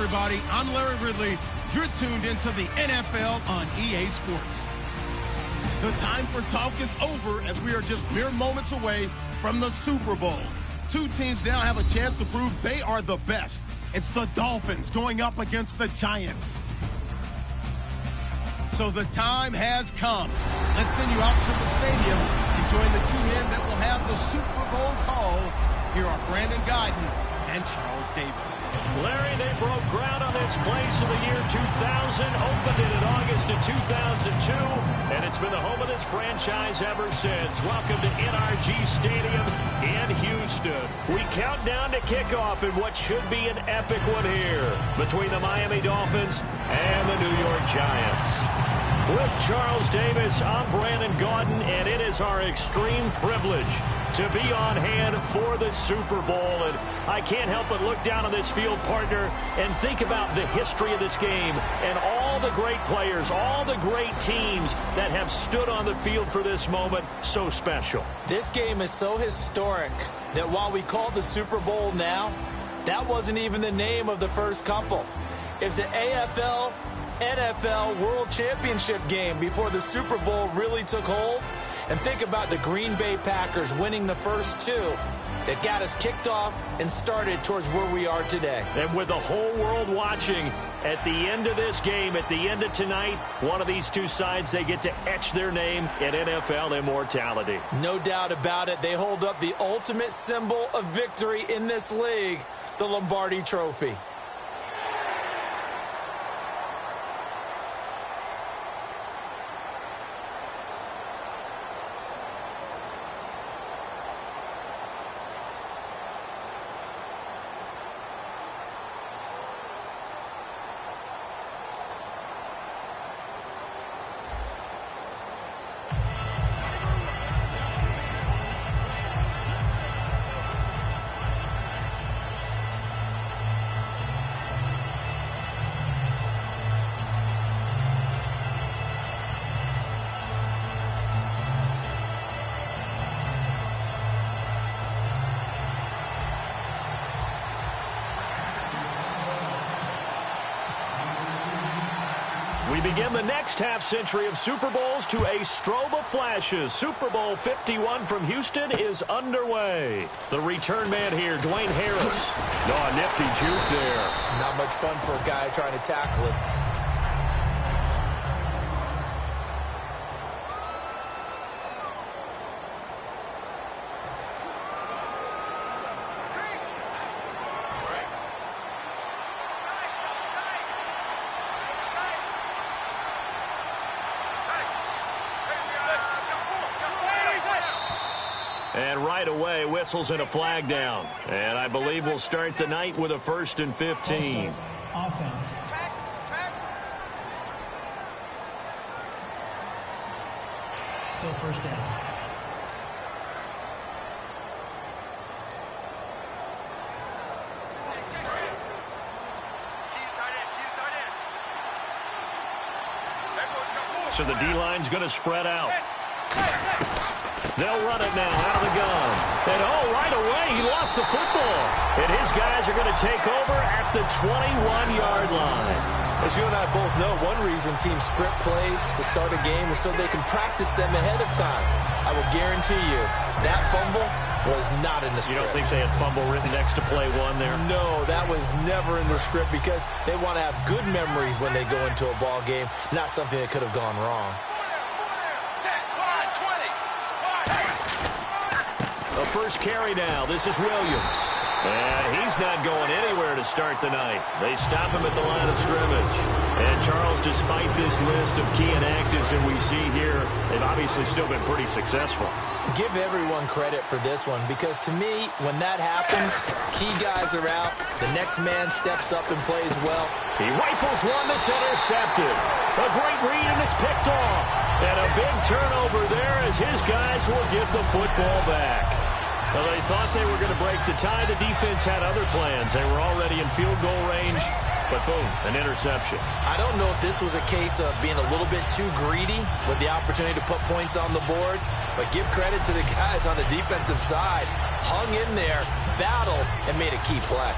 everybody. I'm Larry Ridley. You're tuned into the NFL on EA Sports. The time for talk is over as we are just mere moments away from the Super Bowl. Two teams now have a chance to prove they are the best. It's the Dolphins going up against the Giants. So the time has come. Let's send you out to the stadium and join the two men that will have the Super Bowl call. Here are Brandon Gaudin and Charles Davis. Larry, they broke ground on this place in the year 2000, opened it in August of 2002, and it's been the home of this franchise ever since. Welcome to NRG Stadium in Houston. We count down to kickoff in what should be an epic one here between the Miami Dolphins and the New York Giants. With Charles Davis, I'm Brandon Gaudin, and it is our extreme privilege to be on hand for the Super Bowl. And I can't help but look down on this field, partner, and think about the history of this game and all the great players, all the great teams that have stood on the field for this moment. So special. This game is so historic that while we call it the Super Bowl now, that wasn't even the name of the first couple. It's the AFL NFL World Championship game before the Super Bowl really took hold. And think about the Green Bay Packers winning the first two that got us kicked off and started towards where we are today. And with the whole world watching, at the end of this game, at the end of tonight, one of these two sides, they get to etch their name in NFL immortality. No doubt about it. They hold up the ultimate symbol of victory in this league, the Lombardi Trophy. We begin the next half-century of Super Bowls to a strobe of flashes. Super Bowl 51 from Houston is underway. The return man here, Dwayne Harris. Oh, nifty juke there. Not much fun for a guy trying to tackle it. And right away, whistles and a flag down. And I believe we'll start the night with a 1st and 15. Offense. Still first down. So the D-line's going to spread out. They'll run it now out of the gun. And, oh, right away, he lost the football. And his guys are going to take over at the 21-yard line. As you and I both know, one reason teams script plays to start a game is so they can practice them ahead of time. I will guarantee you that fumble was not in the script. You don't think they had fumble written next to play one there? No, that was never in the script because they want to have good memories when they go into a ball game, not something that could have gone wrong. The first carry now. This is Williams. And he's not going anywhere to start the night. They stop him at the line of scrimmage. And Charles, despite this list of key inactives that we see here, they've obviously still been pretty successful. Give everyone credit for this one because to me, when that happens, key guys are out, the next man steps up and plays well. He rifles one that's intercepted. A great read and it's picked off. And a big turnover there as his guys will get the football back. Well, they thought they were going to break the tie. The defense had other plans. They were already in field goal range, but boom, an interception. I don't know if this was a case of being a little bit too greedy with the opportunity to put points on the board, but give credit to the guys on the defensive side. Hung in there, battled, and made a key play.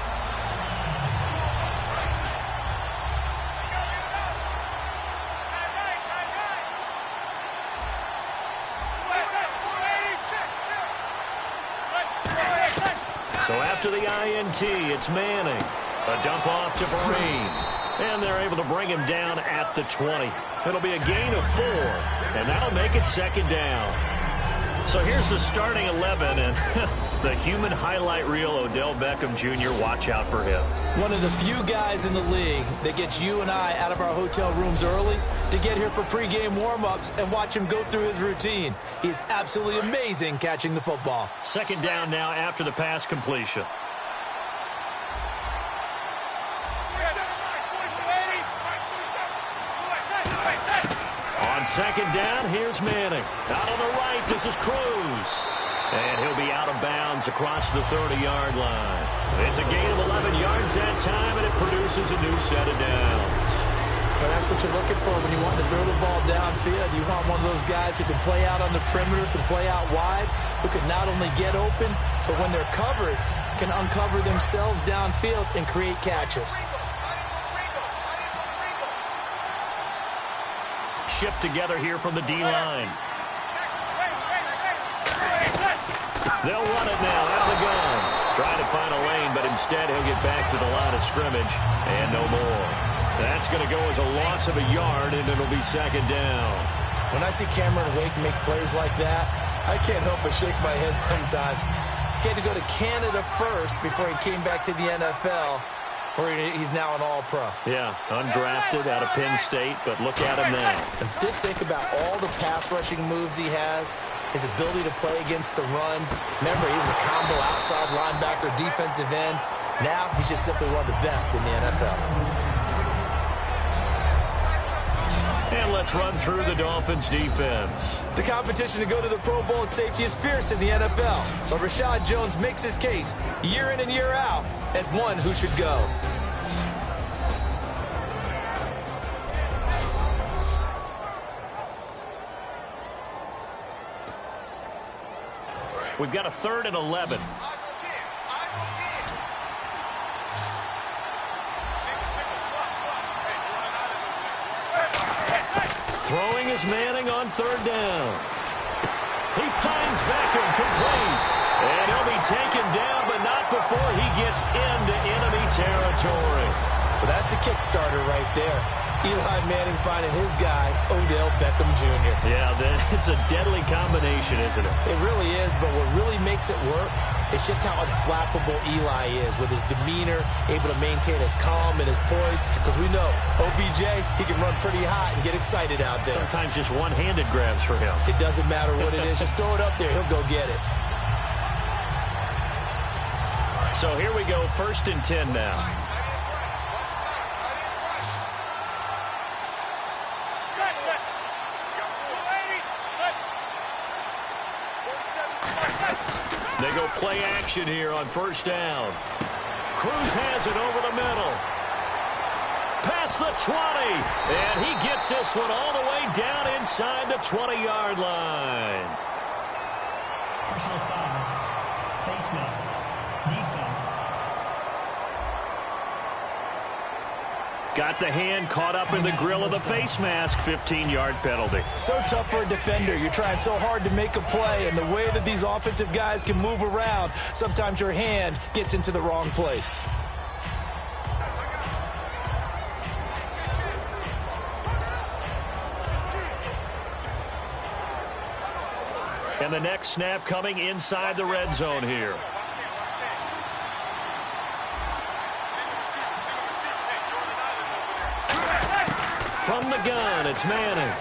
So after the INT, it's Manning. A dump off to Vereen. And they're able to bring him down at the 20. It'll be a gain of 4, and that'll make it second down. So here's the starting 11, and the human highlight reel, Odell Beckham Jr., watch out for him. One of the few guys in the league that gets you and I out of our hotel rooms early to get here for pregame warm-ups and watch him go through his routine. He's absolutely amazing catching the football. Second down now after the pass completion. On second down, here's Manning. Out on the right, this is Cruz. And he'll be out of bounds across the 30-yard line. It's a gain of 11 yards that time, and it produces a new set of downs. Well, that's what you're looking for when you want to throw the ball downfield. You want one of those guys who can play out on the perimeter, can play out wide, who can not only get open, but when they're covered, can uncover themselves downfield and create catches. Shift together here from the D-line. They'll run it now out of the gun. Trying to find a lane, but instead he'll get back to the line of scrimmage and no more. That's going to go as a loss of a yard, and it'll be second down. When I see Cameron Wake make plays like that, I can't help but shake my head sometimes. He had to go to Canada first before he came back to the NFL, where he's now an all-pro. Yeah, undrafted out of Penn State, but look at him now. And just think about all the pass-rushing moves he has, his ability to play against the run. Remember, he was a combo outside linebacker, defensive end. Now he's just simply one of the best in the NFL. And let's run through the Dolphins' defense. The competition to go to the Pro Bowl at safety is fierce in the NFL. But Rashad Jones makes his case year in and year out as one who should go. We've got a 3rd and 11. Throwing is Manning on 3rd down. He finds Beckham complete. And he'll be taken down, but not before he gets into enemy territory. Well, that's the Kickstarter right there. Eli Manning finding his guy, Odell Beckham Jr. Yeah, it's a deadly combination, isn't it? It really is, but what really makes it work is just how unflappable Eli is with his demeanor, able to maintain his calm and his poise. Because we know, OBJ, he can run pretty hot and get excited out there. Sometimes just one-handed grabs for him. It doesn't matter what it is. Just throw it up there. He'll go get it. So here we go, 1st and 10 now. They go play action here on 1st down. Cruz has it over the middle. Past the 20. And he gets this one all the way down inside the 20-yard line. Personal foul. Face mask. Defense. Got the hand caught up in the grill of the face mask. 15-yard penalty. So tough for a defender. You're trying so hard to make a play, and the way that these offensive guys can move around, sometimes your hand gets into the wrong place. And the next snap coming inside the red zone here. From the gun, it's Manning.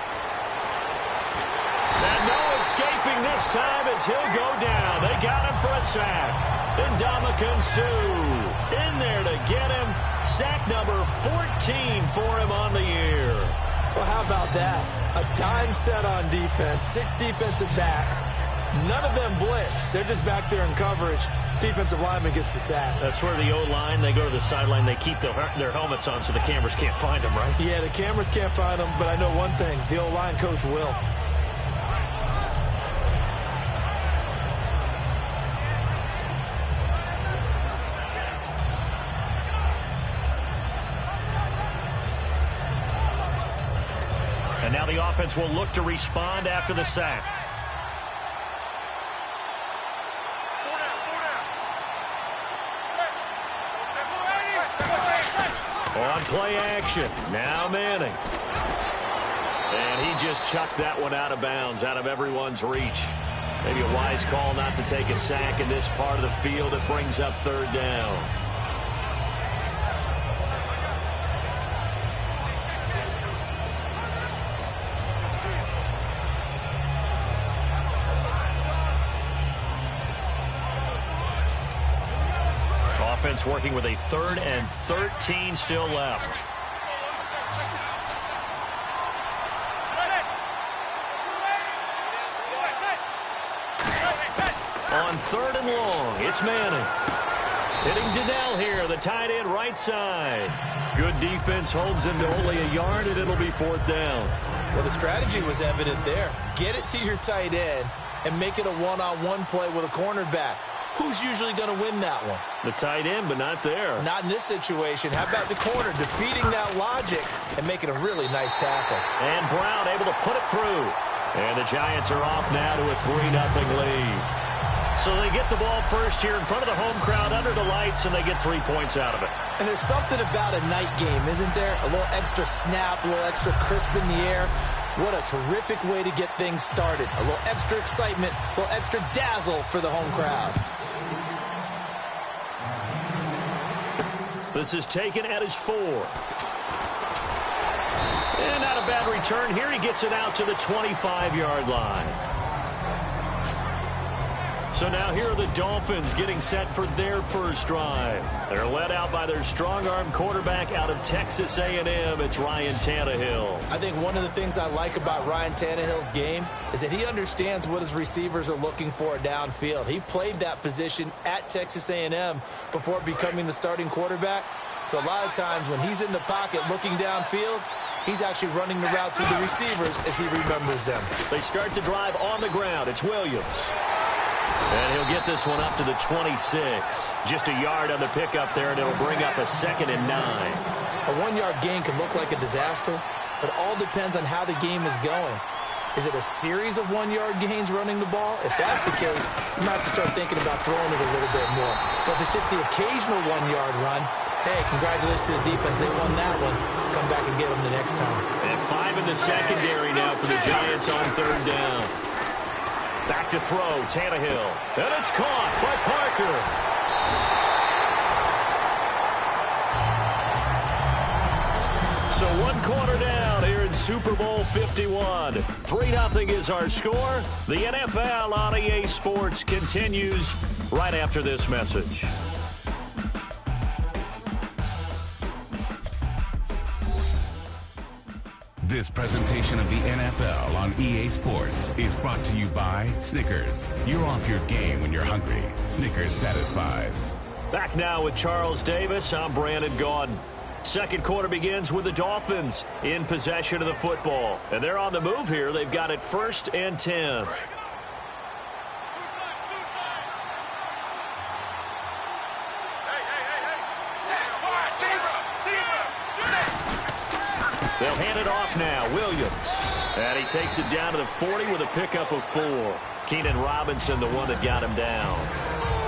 And no escaping this time as he'll go down. They got him for a sack. And Ndamukong Suh in there to get him. Sack number 14 for him on the year. Well, how about that? A dime set on defense, 6 defensive backs. None of them blitz. They're just back there in coverage. Defensive lineman gets the sack. That's where the O-line, they go to the sideline, they keep their helmets on so the cameras can't find them, right? Yeah, the cameras can't find them, but I know one thing. The O-line coach will. And now the offense will look to respond after the sack. On play action. Now Manning. And he just chucked that one out of bounds, out of everyone's reach. Maybe a wise call not to take a sack in this part of the field. It brings up third down. Offense working with a 3rd and 13 still left. On 3rd and long, it's Manning. Hitting Donnell here, the tight end right side. Good defense holds him to only a yard, and it'll be 4th down. Well, the strategy was evident there. Get it to your tight end and make it a one-on-one play with a cornerback. Who's usually going to win that one? The tight end, but not there. Not in this situation. How about the corner defeating that logic and making a really nice tackle? And Brown able to put it through. And the Giants are off now to a 3-0 lead. So they get the ball first here in front of the home crowd under the lights, and they get 3 points out of it. And there's something about a night game, isn't there? A little extra snap, a little extra crisp in the air. What a terrific way to get things started. A little extra excitement, a little extra dazzle for the home crowd. This is taken at his 4. And not a bad return here. He gets it out to the 25-yard line. So now here are the Dolphins getting set for their first drive. They're led out by their strong-arm quarterback out of Texas A&M. It's Ryan Tannehill. I think one of the things I like about Ryan Tannehill's game is that he understands what his receivers are looking for downfield. He played that position at Texas A&M before becoming the starting quarterback. So a lot of times when he's in the pocket looking downfield, he's actually running the routes with the receivers as he remembers them. They start the drive on the ground. It's Williams. And he'll get this one up to the 26. Just a yard on the pickup there, and it'll bring up a 2nd and 9. A 1-yard gain can look like a disaster, but all depends on how the game is going. Is it a series of 1-yard gains running the ball? If that's the case, you might have to start thinking about throwing it a little bit more. But if it's just the occasional 1-yard run, hey, congratulations to the defense. They won that one. Come back and get them the next time. And 5 in the secondary now for the Giants on 3rd down. Back to throw, Tannehill. And it's caught by Parker. So 1 quarter down here in Super Bowl 51. 3-0 is our score. The NFL on EA Sports continues right after this message. This presentation of the NFL on EA Sports is brought to you by Snickers. You're off your game when you're hungry. Snickers satisfies. Back now with Charles Davis. I'm Brandon Gaudin. Second quarter begins with the Dolphins in possession of the football. And they're on the move here. They've got it 1st and 10. They'll hand it off now. Williams. And he takes it down to the 40 with a pickup of 4. Keenan Robinson, the one that got him down.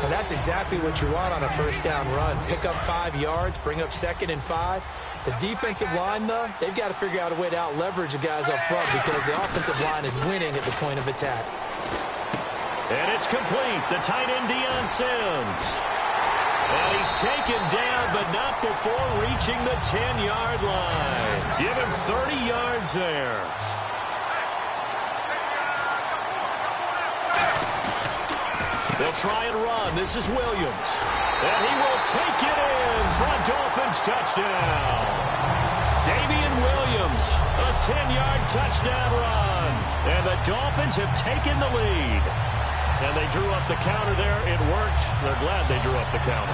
And that's exactly what you want on a 1st down run. Pick up 5 yards, bring up 2nd and 5. The defensive line, though, they've got to figure out a way to out-leverage the guys up front because the offensive line is winning at the point of attack. And it's complete. The tight end, Deion Sims. And he's taken down, but not before reaching the 10-yard line. Give him 30 yards there. They'll try and run. This is Williams. And he will take it in for a Dolphins touchdown. Damian Williams, a 10-yard touchdown run. And the Dolphins have taken the lead. And they drew up the counter there. It worked. They're glad they drew up the counter.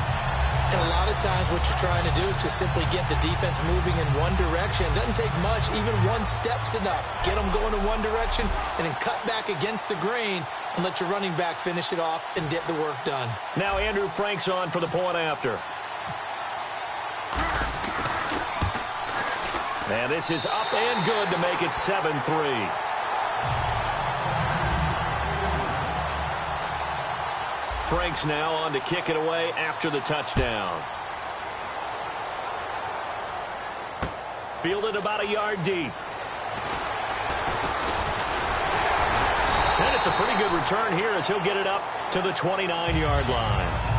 And a lot of times what you're trying to do is just simply get the defense moving in one direction. It doesn't take much. Even 1 step's enough. Get them going in one direction and then cut back against the grain and let your running back finish it off and get the work done. Now Andrew Frank's on for the point after. And this is up and good to make it 7-3. Frank's now on to kick it away after the touchdown. Fielded about a yard deep. And it's a pretty good return here as he'll get it up to the 29-yard line.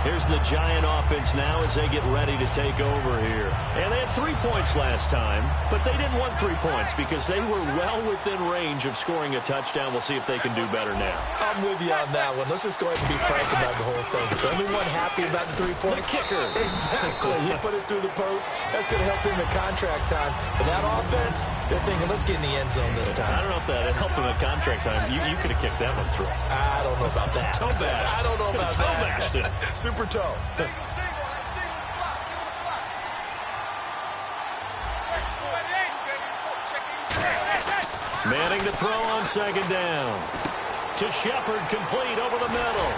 Here's the Giant offense now as they get ready to take over here. And they had 3 points last time, but they didn't want 3 points because they were well within range of scoring a touchdown. We'll see if they can do better now. I'm with you on that one. Let's just go ahead and be frank about the whole thing. The only one happy about the 3-point. The kicker. Exactly. He put it through the post. That's going to help him in contract time. But that offense, they're thinking, let's get in the end zone this time. I don't know if that helped him at contract time. You could have kicked that one through. I don't know about that. Toe bash. I don't know about toe that. Bashed it. Super toe. Manning to throw on second down. To Shepard, complete over the middle.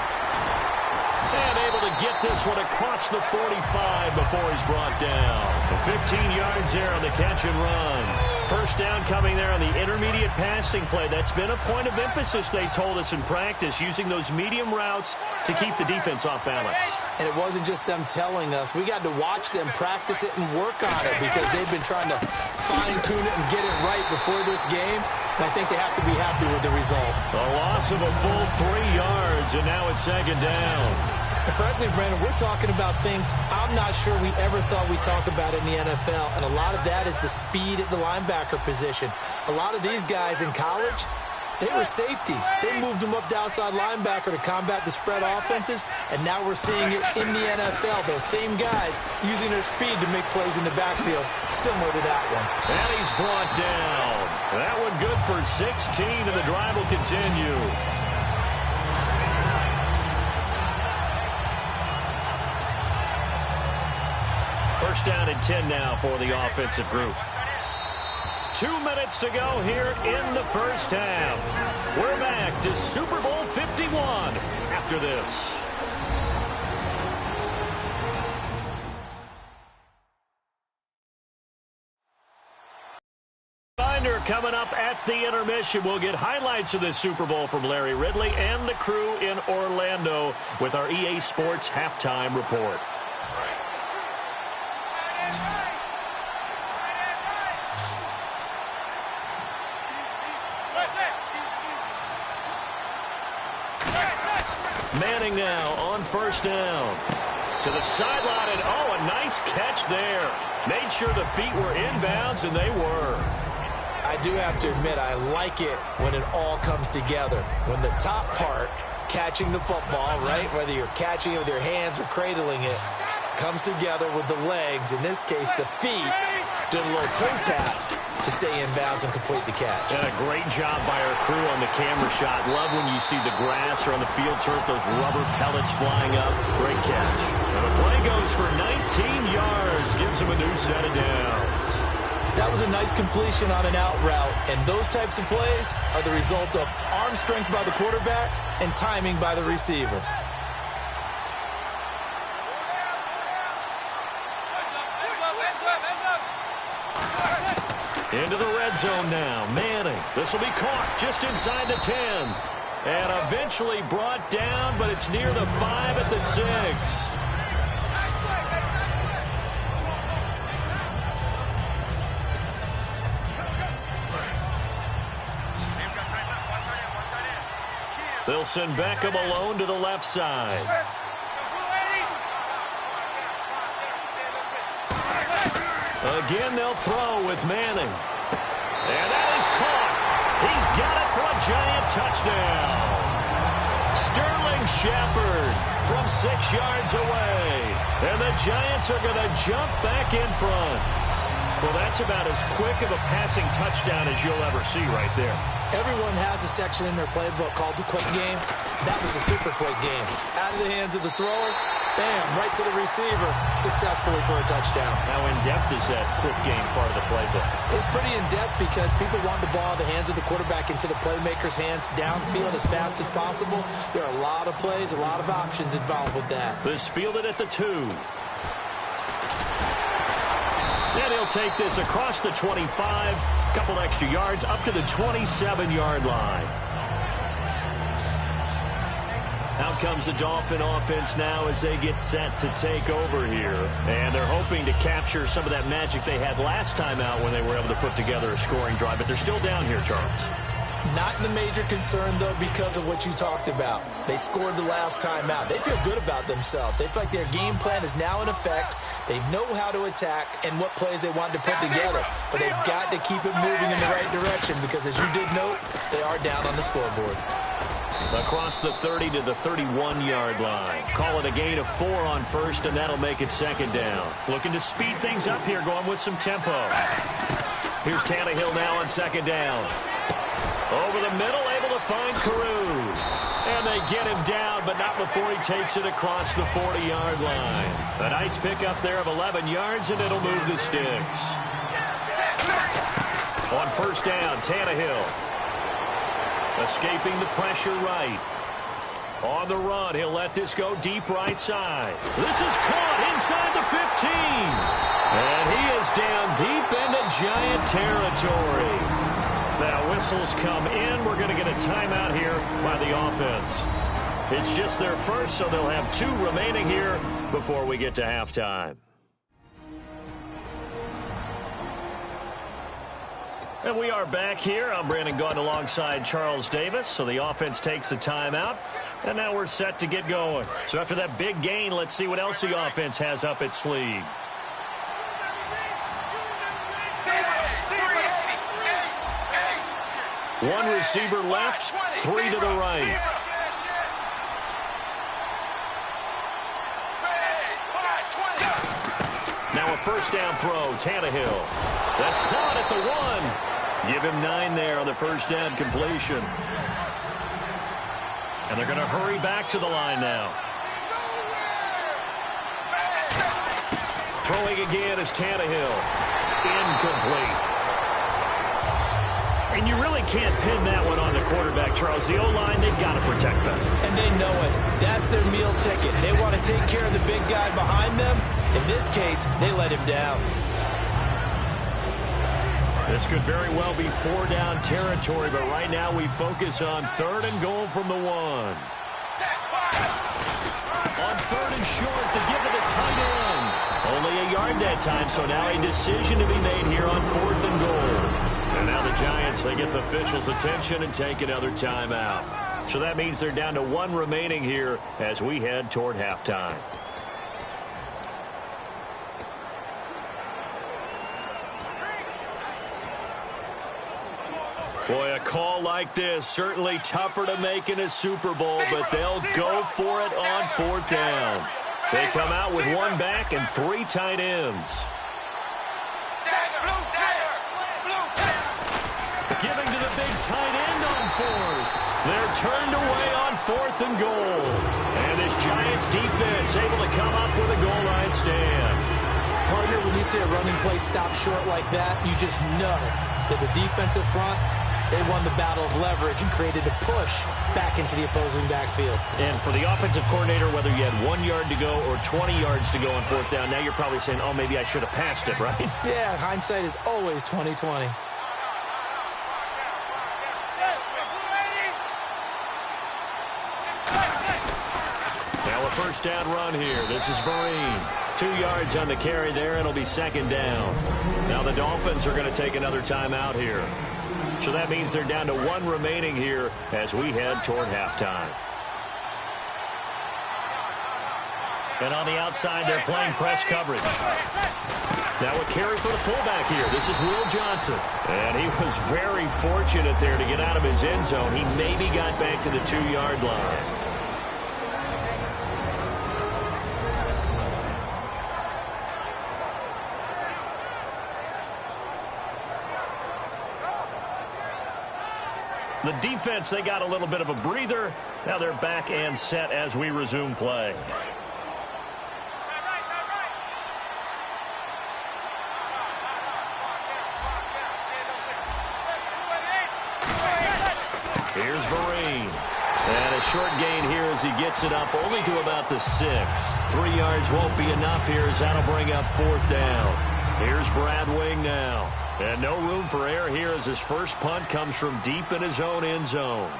And able to get this one across the 45 before he's brought down. 15 yards there on the catch and run. First down coming there on the intermediate passing play. That's been a point of emphasis, they told us in practice, using those medium routes to keep the defense off balance. And it wasn't just them telling us. We got to watch them practice it and work on it because they've been trying to fine-tune it and get it right before this game. And I think they have to be happy with the result. A loss of a full 3 yards, and now it's second down. And frankly, Brandon, we're talking about things I'm not sure we ever thought we'd talk about in the NFL. And a lot of that is the speed at the linebacker position. A lot of these guys in college, they were safeties. They moved them up to outside linebacker to combat the spread offenses. And now we're seeing it in the NFL. Those same guys using their speed to make plays in the backfield, similar to that one. And he's brought down. That one good for 16, and the drive will continue. First down and 10 now for the offensive group. 2 minutes to go here in the first half. We're back to Super Bowl 51 after this. Reminder coming up at the intermission. We'll get highlights of this Super Bowl from Larry Ridley and the crew in Orlando with our EA Sports halftime report. Manning now on first down. To the sideline, and oh, a nice catch there. Made sure the feet were inbounds, and they were. I do have to admit, I like it when it all comes together. When the top part, catching the football, right, whether you're catching it with your hands or cradling it, comes together with the legs, in this case the feet, doing a little toe tap to stay in bounds and complete the catch. And a great job by our crew on the camera shot. Love when you see the grass or on the field turf, those rubber pellets flying up. Great catch. And the play goes for 19 yards, gives him a new set of downs. That was a nice completion on an out route, and those types of plays are the result of arm strength by the quarterback and timing by the receiver. Into the red zone now. Manning. This will be caught just inside the 10. And eventually brought down, but it's near the 5 at the 6. They'll send Beckham alone to the left side. Again, they'll throw with Manning. And that is caught. He's got it for a Giant touchdown. Sterling Shepard from 6 yards away. And the Giants are going to jump back in front. Well, that's about as quick of a passing touchdown as you'll ever see right there. Everyone has a section in their playbook called the quick game. That was a super quick game. Out of the hands of the thrower, bam, right to the receiver, successfully for a touchdown. How in-depth is that quick game part of the playbook? It's pretty in-depth because people want the ball in the hands of the quarterback into the playmaker's hands downfield as fast as possible. There are a lot of plays, a lot of options involved with that. This fielded at the 2. And he'll take this across the 25, a couple extra yards, up to the 27-yard line. Out comes the Dolphin offense now as they get set to take over here. And they're hoping to capture some of that magic they had last time out when they were able to put together a scoring drive. But they're still down here, Charles. Not the major concern, though, because of what you talked about. They scored the last time out. They feel good about themselves. They feel like their game plan is now in effect. They know how to attack and what plays they want to put together. But they've got to keep it moving in the right direction because, as you did note, they are down on the scoreboard. Across the 30 to the 31-yard line. Call it a gain of 4 on first, and that'll make it second down. Looking to speed things up here, going with some tempo. Here's Tannehill now on second down. Over the middle, able to find Carew. And they get him down, but not before he takes it across the 40-yard line. A nice pickup there of 11 yards, and it'll move the sticks. On first down, Tannehill. Escaping the pressure right. On the run, he'll let this go deep right side. This is caught inside the 15. And he is down deep into Giant territory. Now whistles come in. We're going to get a timeout here by the offense. It's just their first, so they'll have 2 remaining here before we get to halftime. And we are back here. I'm Brandon Gaudin alongside Charles Davis. So the offense takes the timeout. And now we're set to get going. So after that big gain, let's see what else the offense has up its sleeve. One receiver left, 3 to the right. Now a first down throw, Tannehill. That's caught at the 1. Give him 9 there on the first down completion. And they're going to hurry back to the line now. Throwing again is Tannehill. Incomplete. And you really can't pin that one on the quarterback, Charles. The O-line, they've got to protect them. And they know it. That's their meal ticket. They want to take care of the big guy behind them. In this case, they let him down. This could very well be 4-down territory, but right now we focus on 3rd and goal from the 1. On 3rd and short to give it a tight end. Only a yard that time, so now a decision to be made here on 4th and goal. And now the Giants, they get the officials' attention and take another timeout. So that means they're down to 1 remaining here as we head toward halftime. Boy, a call like this, certainly tougher to make in a Super Bowl, but they'll go for it on 4th down. They come out with 1 back and 3 tight ends. Giving to the big tight end on 4th. They're turned away on 4th and goal. And this Giants defense able to come up with a goal line stand. Partner, when you see a running play stop short like that, you just know that the defensive front, they won the battle of leverage and created a push back into the opposing backfield. And for the offensive coordinator, whether you had 1 yard to go or 20 yards to go on 4th down, now you're probably saying, oh, maybe I should have passed it, right? Yeah, hindsight is always 20/20. First down run here. This is Vereen. 2 yards on the carry there. It'll be 2nd down. Now the Dolphins are going to take another timeout here. So that means they're down to 1 remaining here as we head toward halftime. And on the outside, they're playing press coverage. Now a carry for the fullback here. This is Will Johnson. And he was very fortunate there to get out of his end zone. He maybe got back to the 2-yard line. The defense, they got a little bit of a breather. Now they're back and set as we resume play. Here's Vereen. And a short gain here as he gets it up only to about the 6. 3 yards won't be enough here as that'll bring up 4th down. Here's Brad Wing now. And no room for error here as his first punt comes from deep in his own end zone.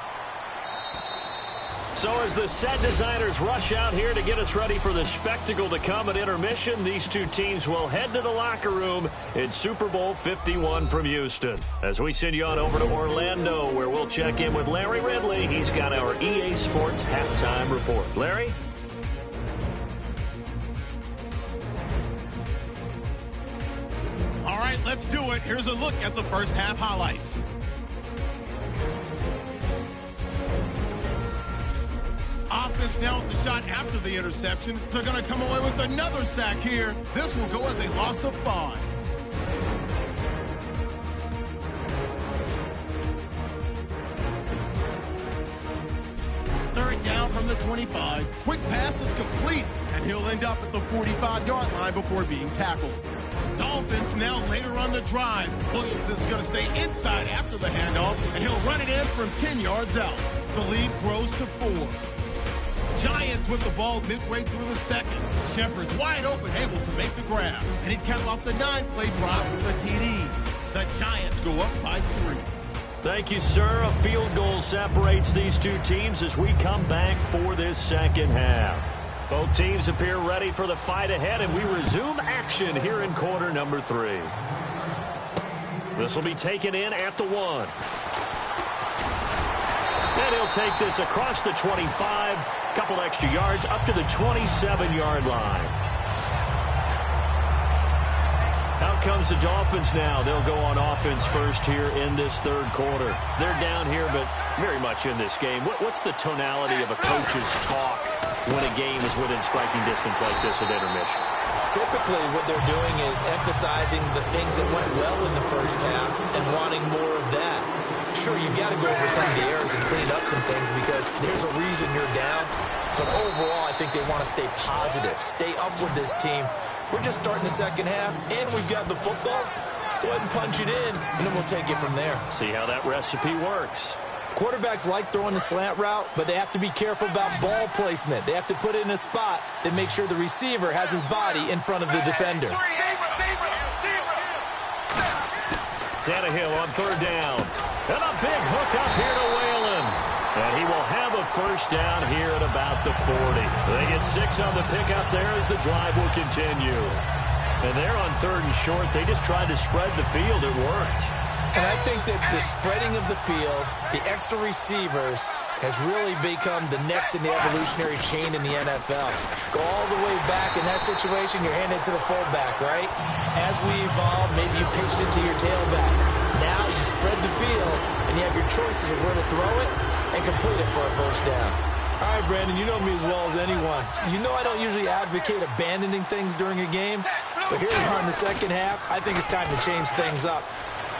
So as the set designers rush out here to get us ready for the spectacle to come at intermission, these two teams will head to the locker room in Super Bowl 51 from Houston. As we send you on over to Orlando, where we'll check in with Larry Ridley. He's got our EA Sports halftime report. Larry? All right, let's do it. Here's a look at the first half highlights. Offense now with the shot after the interception. They're going to come away with another sack here. This will go as a loss of 5. Third down from the 25. Quick pass is complete, and he'll end up at the 45-yard line before being tackled. Dolphins now later on the drive. Williams is going to stay inside after the handoff, and he'll run it in from 10 yards out. The lead grows to 4. Giants with the ball midway through the second. Shepard's wide open, able to make the grab. And he'd cap off the 9-play drive with a TD. The Giants go up by 3. Thank you, sir. A field goal separates these two teams as we come back for this second half. Both teams appear ready for the fight ahead, and we resume action here in quarter number 3. This will be taken in at the 1. And he'll take this across the 25, couple extra yards up to the 27-yard line. Out comes the Dolphins now. They'll go on offense first here in this third quarter. They're down here, but very much in this game. What's the tonality of a coach's talk when a game is within striking distance like this at intermission? Typically, what they're doing is emphasizing the things that went well in the first half and wanting more of that. Sure, you've got to go over some of the errors and clean up some things because there's a reason you're down. But overall, I think they want to stay positive, stay up with this team. We're just starting the second half, and we've got the football. Let's go ahead and punch it in, and then we'll take it from there. See how that recipe works. Quarterbacks like throwing the slant route, but they have to be careful about ball placement. They have to put it in a spot that makes sure the receiver has his body in front of the defender. Tannehill on third down. And a big hook up here to Whalen. And he will have a first down here at about the 40. They get 6 on the pickup there as the drive will continue. And they're on third and short. They just tried to spread the field. It worked. And I think that the spreading of the field, the extra receivers, has really become the next in the evolutionary chain in the NFL. Go all the way back in that situation, you're handed to the fullback, right? As we evolve, maybe you pitched it to your tailback. Now you spread the field, and you have your choices of where to throw it and complete it for a first down. All right, Brandon, you know me as well as anyone. You know I don't usually advocate abandoning things during a game, but here we are in the second half. I think it's time to change things up.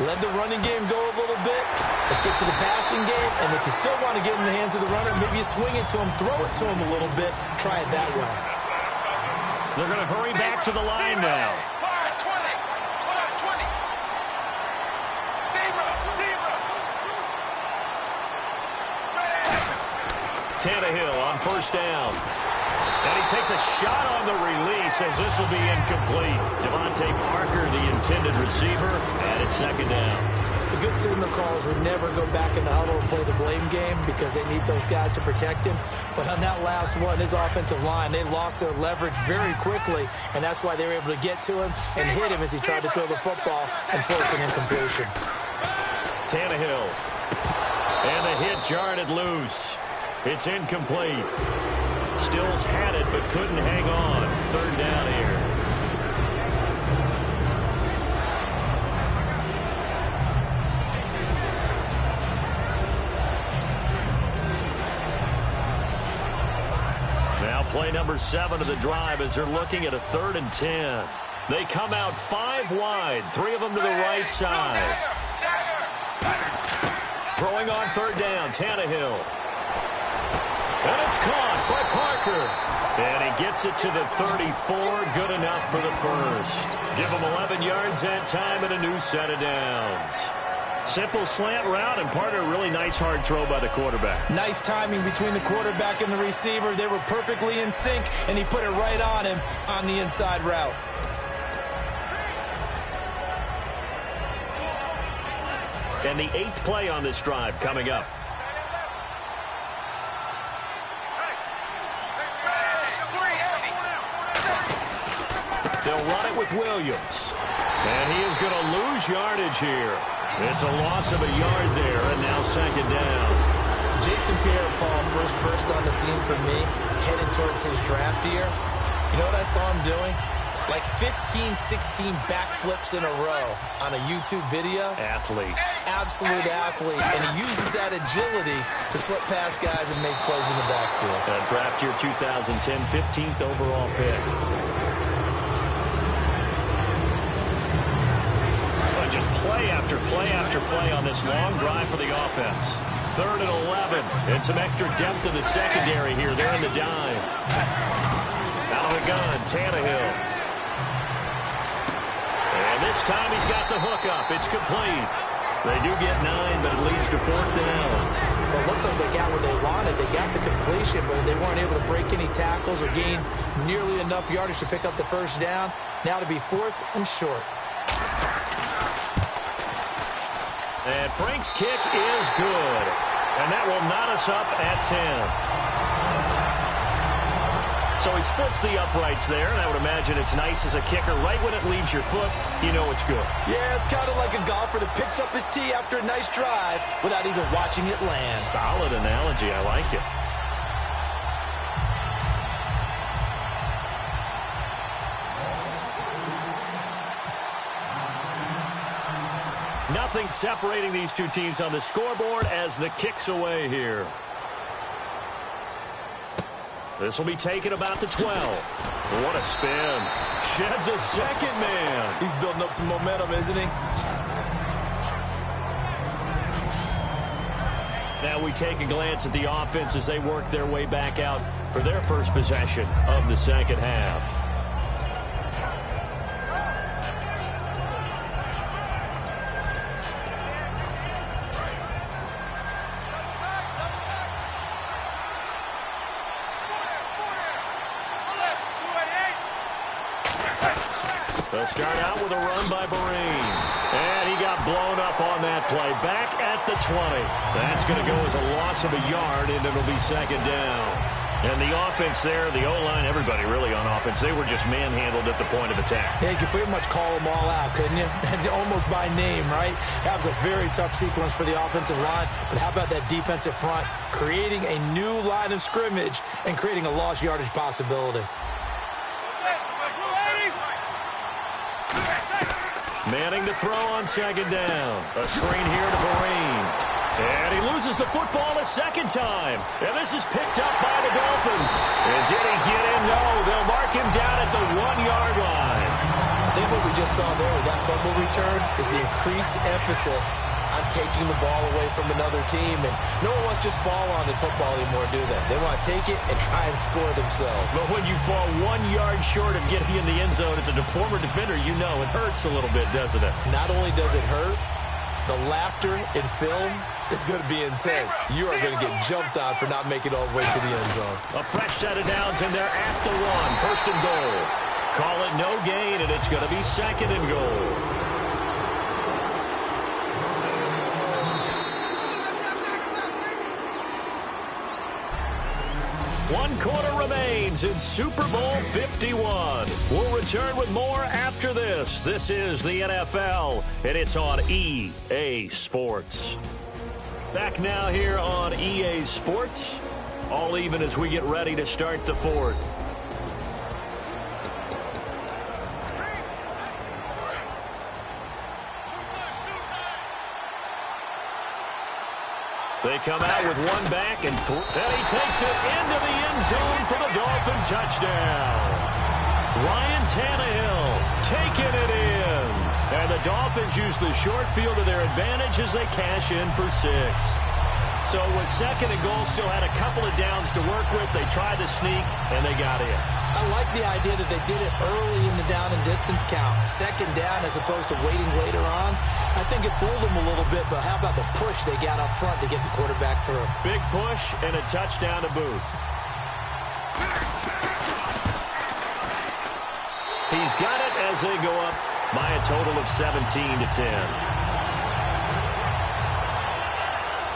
Let the running game go a little bit. Let's get to the passing game. And if you still want to get in the hands of the runner, maybe you swing it to him, throw it to him a little bit. Try it that way. They're going to hurry back to the line now. Tannehill on first down. And he takes a shot on the release as this will be incomplete. Devontae Parker, the intended receiver, and it's second down. The good signal callers would never go back in the huddle and play the blame game because they need those guys to protect him. But on that last one, his offensive line, they lost their leverage very quickly, and that's why they were able to get to him and hit him as he tried to throw the football and force an incompletion. Tannehill. And the hit jarred it loose. It's incomplete. Stills had it, but couldn't hang on. Third down here. Now play number 7 of the drive as they're looking at a 3rd and 10. They come out 5 wide, 3 of them to the right side. Throwing on third down, Tannehill. And it's caught by Parker. And he gets it to the 34. Good enough for the first. Give him 11 yards that time and a new set of downs. Simple slant route and part of a really nice hard throw by the quarterback. Nice timing between the quarterback and the receiver. They were perfectly in sync, and he put it right on him on the inside route. And the 8th play on this drive coming up. They'll run it with Williams. And he is going to lose yardage here. It's a loss of a yard there, and now second down. Jason Pierre-Paul first burst on the scene for me, headed towards his draft year. You know what I saw him doing? Like 15, 16 backflips in a row on a YouTube video. Athlete. Absolute athlete. And he uses that agility to slip past guys and make plays in the backfield. Draft year 2010, 15th overall pick. Just play after play after play on this long drive for the offense. 3rd and 11. And some extra depth in the secondary here. They're in the dime. Out of the gun, Tannehill. And this time he's got the hook up. It's complete. They do get 9, but it leads to 4th down. Well, it looks like they got what they wanted. They got the completion, but they weren't able to break any tackles or gain nearly enough yardage to pick up the first down. Now to be 4th and short. And Frank's kick is good. And that will knot us up at 10. So he splits the uprights there, and I would imagine it's nice as a kicker. Right when it leaves your foot, you know it's good. Yeah, it's kind of like a golfer that picks up his tee after a nice drive without even watching it land. Solid analogy. I like it. Nothing separating these two teams on the scoreboard as the kick's away here. This will be taken about the 12. What a spin. Sheds a second man. He's building up some momentum, isn't he? Now we take a glance at the offense as they work their way back out for their first possession of the second half. They'll start out with a run by Barine. And he got blown up on that play. Back at the 20. That's going to go as a loss of a yard, and it'll be second down. And the offense there, the O-line, everybody really on offense, they were just manhandled at the point of attack. Yeah, you could pretty much call them all out, couldn't you? Almost by name, right? That was a very tough sequence for the offensive line. But how about that defensive front creating a new line of scrimmage and creating a lost yardage possibility? Manning to throw on second down. A screen here to Barine. And he loses the football a second time. And this is picked up by the Dolphins. And did he get in? No. They'll mark him down at the 1-yard line. I think what we just saw there with that fumble return is the increased emphasis on taking the ball away from another team. And no one wants to just fall on the football anymore, do they? They want to take it and try and score themselves. But when you fall 1 yard short of getting in the end zone as a former defender, you know it hurts a little bit, doesn't it? Not only does it hurt, the laughter in film is going to be intense. You are going to get jumped on for not making it all the way to the end zone. A fresh set of downs, and they're at the 1. First and goal. Call it no gain, and it's going to be second and goal. One quarter remains in Super Bowl 51. We'll return with more after this. This is the NFL, and it's on EA Sports. Back now here on EA Sports. All even as we get ready to start the fourth. They come out with one back, and he takes it into the end zone for the Dolphin touchdown. Ryan Tannehill taking it in. And the Dolphins use the short field to their advantage as they cash in for 6. So with second and goal, still had a couple of downs to work with. They tried to sneak, and they got in. I like the idea that they did it early in the down and distance count. Second down as opposed to waiting later on. I think it fooled them a little bit, but how about the push they got up front to get the quarterback through? Big push and a touchdown to boot. He's got it as they go up by a total of 17-10.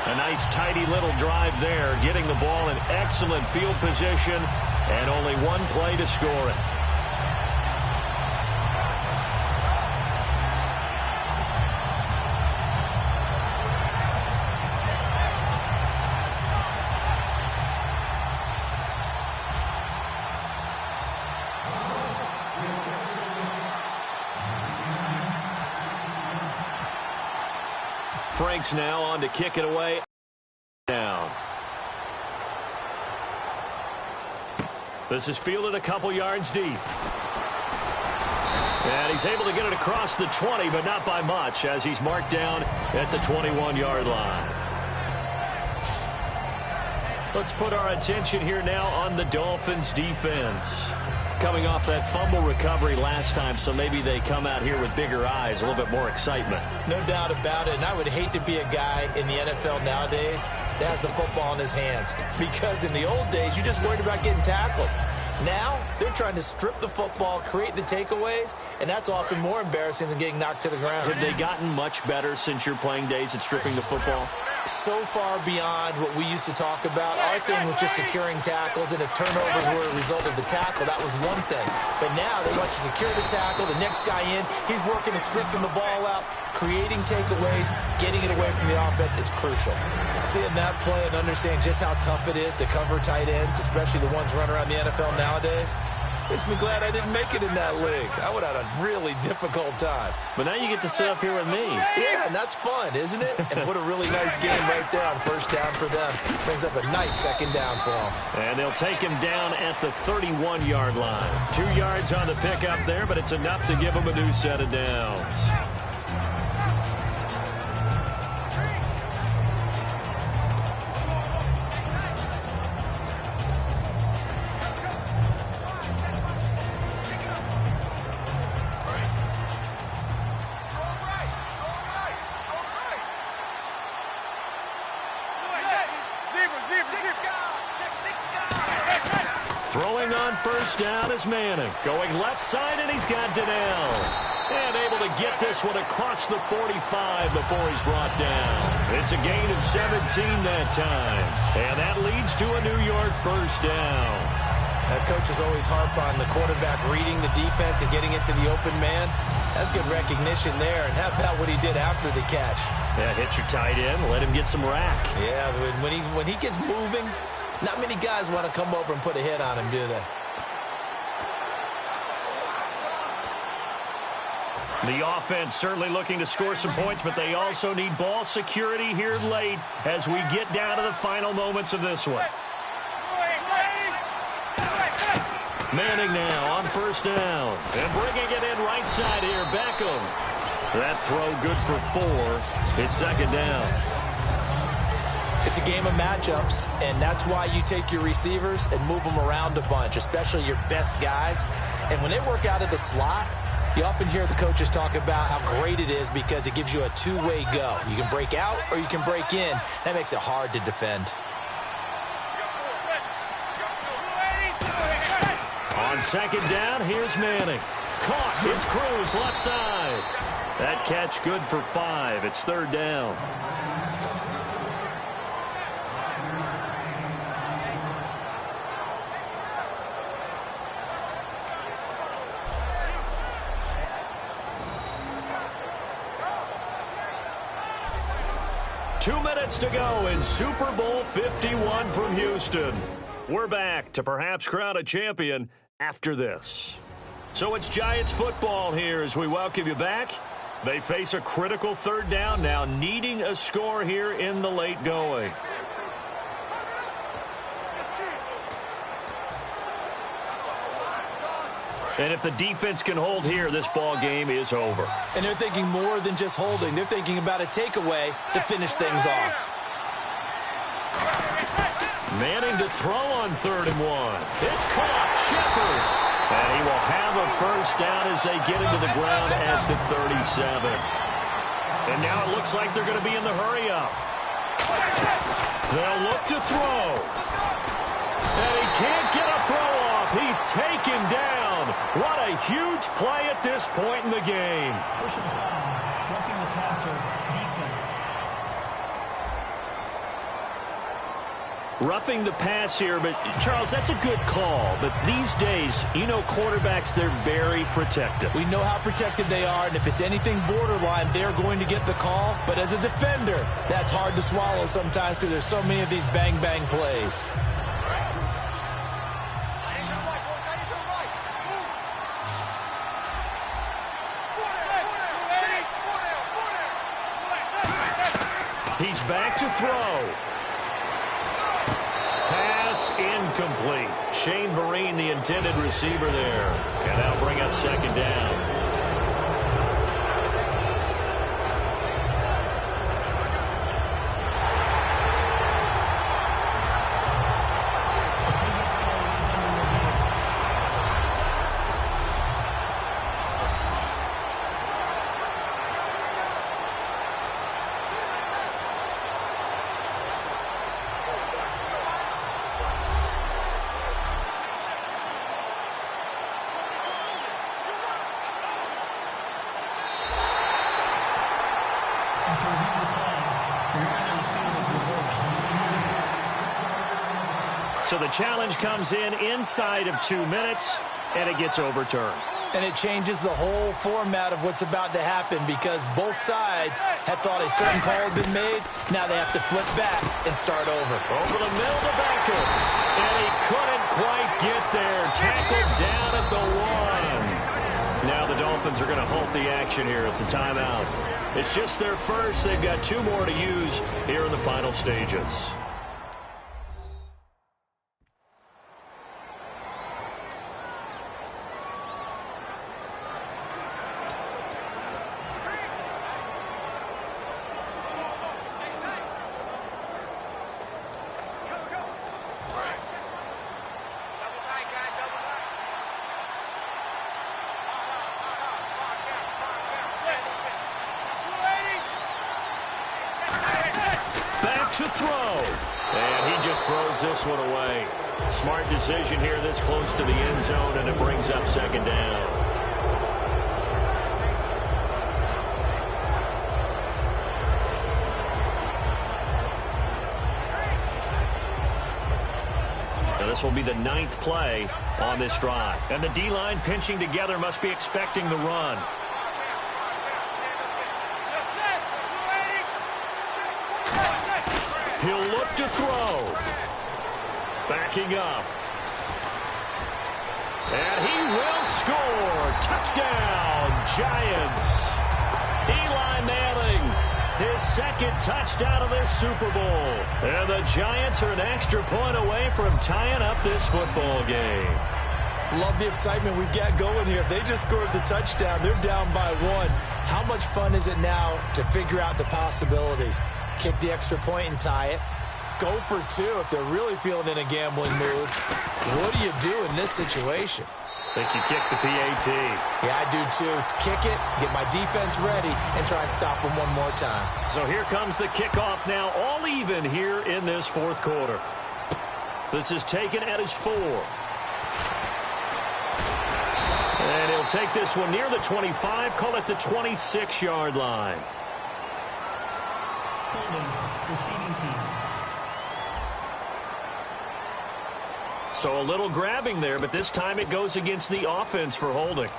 A nice tidy little drive there, getting the ball in excellent field position and only one play to score it. Franks now on to kick it away. Down. This is fielded a couple yards deep. And he's able to get it across the 20, but not by much, as he's marked down at the 21-yard line. Let's put our attention here now on the Dolphins defense. Coming off that fumble recovery last time, so maybe they come out here with bigger eyes, a little bit more excitement. No doubt about it, and I would hate to be a guy in the NFL nowadays that has the football in his hands. Because in the old days, you just worried about getting tackled. Now, they're trying to strip the football, create the takeaways, and that's often more embarrassing than getting knocked to the ground. Have they gotten much better since your playing days at stripping the football? So far beyond what we used to talk about. Our thing was just securing tackles, and if turnovers were a result of the tackle, that was one thing. But now they want to secure the tackle, the next guy in, he's working to stripping the ball out, creating takeaways, getting it away from the offense is crucial. Seeing that play and understanding just how tough it is to cover tight ends, especially the ones running around the NFL nowadays, makes me glad I didn't make it in that league. I would have had a really difficult time. But now you get to sit up here with me. Yeah, and that's fun, isn't it? And what a really nice game right there on first down for them. Brings up a nice second down for them. And they'll take him down at the 31-yard line. 2 yards on the pickup there, but it's enough to give him a new set of downs. Throwing on first down is Manning. Going left side, and he's got Donnell. And able to get this one across the 45 before he's brought down. It's a gain of 17 that time. And that leads to a New York first down. That coach is always harp on the quarterback reading the defense and getting it to the open man. That's good recognition there. And how about what he did after the catch? Yeah, hit your tight end, let him get some rack. Yeah, when he gets moving, not many guys want to come over and put a hit on him, do they? The offense certainly looking to score some points, but they also need ball security here late as we get down to the final moments of this one. Manning now on first down. And bringing it in right side here, Beckham. That throw good for 4. It's second down. It's a game of matchups, and that's why you take your receivers and move them around a bunch, especially your best guys. And when they work out of the slot, you often hear the coaches talk about how great it is because it gives you a two-way go. You can break out or you can break in. That makes it hard to defend. On second down, here's Manning. Caught. It's Cruz, left side. That catch good for 5. It's third down. Two minutes to go in Super Bowl 51 from Houston. We're back to perhaps crown a champion after this. So it's Giants football here as we welcome you back. They face a critical third down now, needing a score here in the late going. And if the defense can hold here, this ball game is over. And they're thinking more than just holding. They're thinking about a takeaway to finish things off. Manning to throw on 3rd and 1. It's caught. Shepard. And he will have a first down as they get into the ground at the 37. And now it looks like they're going to be in the hurry-up. They'll look to throw. And he can't get a throw off. He's taken down. What a huge play at this point in the game. Personal foul, roughing the passer, defense. Roughing the pass here, but Charles, that's a good call. But these days, you know, quarterbacks, they're very protective. We know how protected they are, and if it's anything borderline, they're going to get the call. But as a defender, that's hard to swallow sometimes because there's so many of these bang-bang plays. to throw. Pass incomplete. Shane Vereen, the intended receiver there. And that'll bring up second down. So the challenge comes in inside of 2 minutes, and it gets overturned. And it changes the whole format of what's about to happen because both sides had thought a certain call had been made. Now they have to flip back and start over. Over the middle to Beckham. And he couldn't quite get there. Tackled down at the 1. Now the Dolphins are going to halt the action here. It's a timeout. It's just their first. They've got 2 more to use here in the final stages. To throw. And he just throws this one away. Smart decision here this close to the end zone, and it brings up second down. Now this will be the 9th play on this drive. And the D-line pinching together must be expecting the run. He'll look to throw. Backing up. And he will score. Touchdown, Giants. Eli Manning, his second touchdown of this Super Bowl. And the Giants are an extra point away from tying up this football game. Love the excitement we've got going here. They just scored the touchdown. They're down by 1. How much fun is it now to figure out the possibilities? Kick the extra point and tie it. Go for 2 if they're really feeling in a gambling mood. What do you do in this situation? I think you kick the PAT. Yeah, I do too. Kick it, get my defense ready, and try and stop them one more time. So here comes the kickoff now, all even here in this 4th quarter. This is taken at his 4. And he'll take this one near the 25, call it the 26-yard line. Holding, receiving team. So a little grabbing there, but this time it goes against the offense for holding.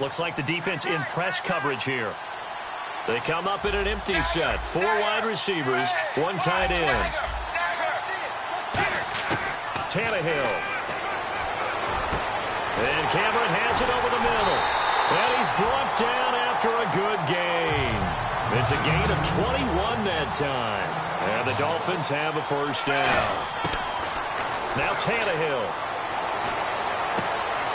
Looks like the defense in press coverage here. They come up in an empty set. 4 wide receivers, 1 tight end. Tannehill. And Cameron has it over the middle. And he's brought down after a good gain. It's a gain of 21 that time. And the Dolphins have a first down. Now Tannehill.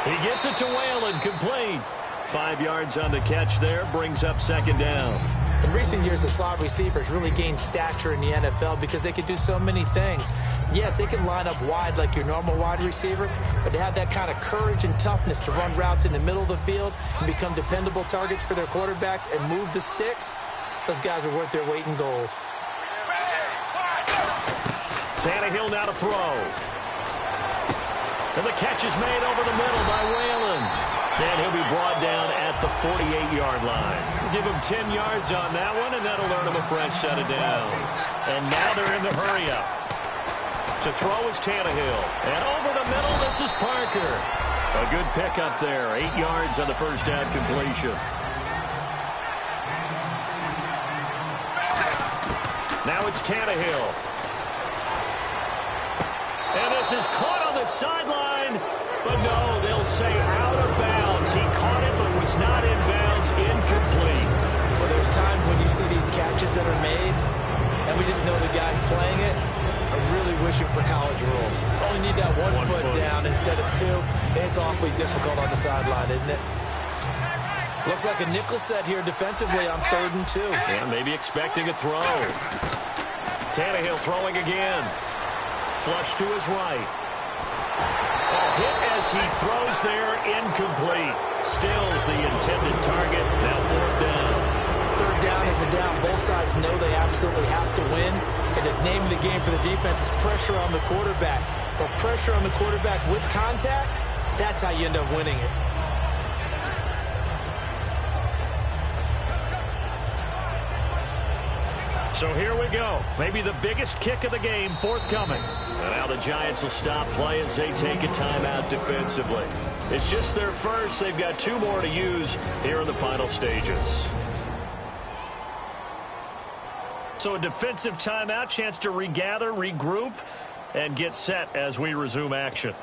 He gets it to Whalen, complete. 5 yards on the catch there, brings up second down. In recent years, the slot receivers really gained stature in the NFL because they can do so many things. Yes, they can line up wide like your normal wide receiver, but to have that kind of courage and toughness to run routes in the middle of the field and become dependable targets for their quarterbacks and move the sticks, those guys are worth their weight in gold. Tannehill now to throw. And the catch is made over the middle by Whalen. And he'll be brought down at the 48-yard line. Give him 10 yards on that one, and that'll earn him a fresh set of downs. And now they're in the hurry-up. To throw is Tannehill. And over the middle, this is Parker. A good pickup there. 8 yards on the first down completion. Now it's Tannehill. And this is caught on the sideline. But no, they'll say out of bounds. He caught it, but It's not inbounds, incomplete. Well, there's times when you see these catches that are made, and we just know the guys playing it are really wishing for college rules. Only need that one foot down instead of two. It's awfully difficult on the sideline, isn't it? Looks like a nickel set here defensively on 3rd and 2. Yeah, maybe expecting a throw. Tannehill throwing again. Flush to his right. Hit as he throws there, incomplete. Stills the intended target, now 4th down. 3rd down is a down. Both sides know they absolutely have to win. And the name of the game for the defense is pressure on the quarterback. But pressure on the quarterback with contact, that's how you end up winning it. So here we go. Maybe the biggest kick of the game forthcoming. And now the Giants will stop play as they take a timeout defensively. It's just their first. They've got 2 more to use here in the final stages. So a defensive timeout, chance to regather, regroup, and get set as we resume action.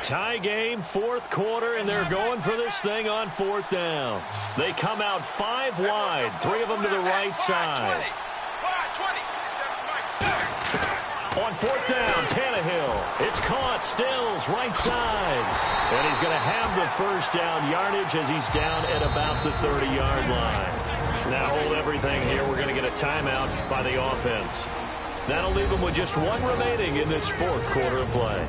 Tie game, 4th quarter, and they're going for this thing on 4th down. They come out 5 wide, 3 of them to the right side. On 4th down, Tannehill. It's caught, Stills, right side. And he's going to have the first down yardage as he's down at about the 30-yard line. Now hold everything here. We're going to get a timeout by the offense. That'll leave them with just 1 remaining in this 4th quarter of play.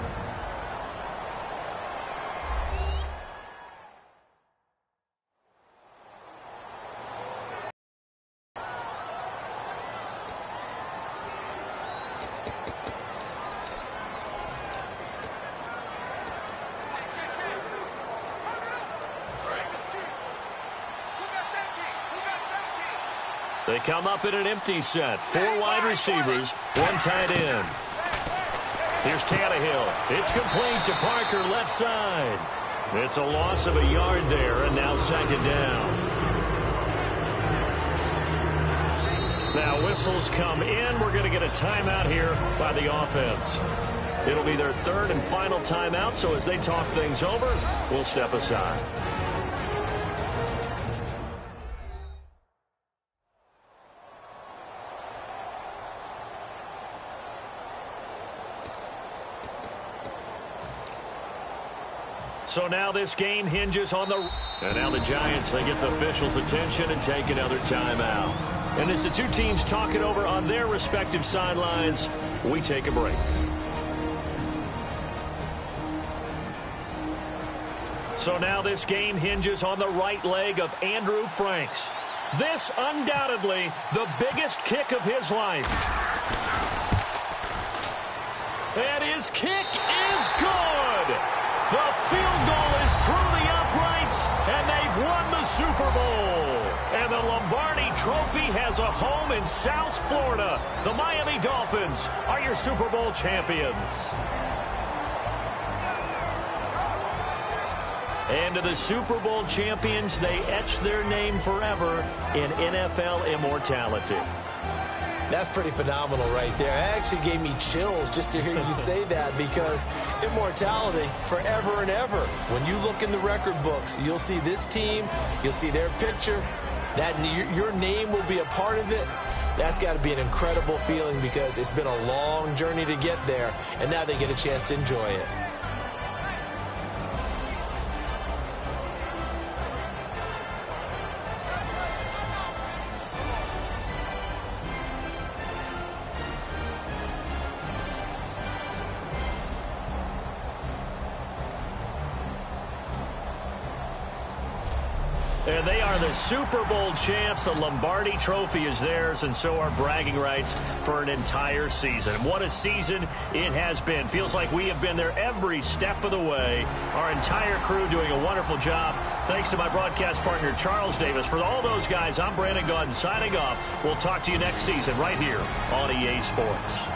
They come up in an empty set. 4 wide receivers, 1 tight end. Here's Tannehill. It's complete to Parker, left side. It's a loss of a yard there, and now 2nd down. Now whistles come in. We're going to get a timeout here by the offense. It'll be their 3rd and final timeout, so as they talk things over, we'll step aside. So now this game hinges on the... And now the Giants, they get the officials' attention and take another timeout. And as the 2 teams talk it over on their respective sidelines, we take a break. So now this game hinges on the right leg of Andrew Franks. This undoubtedly the biggest kick of his life. And his kick is good! The field goal is through the uprights, and they've won the Super Bowl. And the Lombardi Trophy has a home in South Florida. The Miami Dolphins are your Super Bowl champions. And to the Super Bowl champions, they etch their name forever in NFL immortality. That's pretty phenomenal right there. It actually gave me chills just to hear you say that, because immortality forever and ever. When you look in the record books, you'll see this team, you'll see their picture, that your name will be a part of it. That's got to be an incredible feeling, because it's been a long journey to get there, and now they get a chance to enjoy it. And they are the Super Bowl champs. The Lombardi Trophy is theirs, and so are bragging rights for an entire season. What a season it has been. Feels like we have been there every step of the way. Our entire crew doing a wonderful job. Thanks to my broadcast partner, Charles Davis. For all those guys, I'm Brandon Gaudin signing off. We'll talk to you next season right here on EA Sports.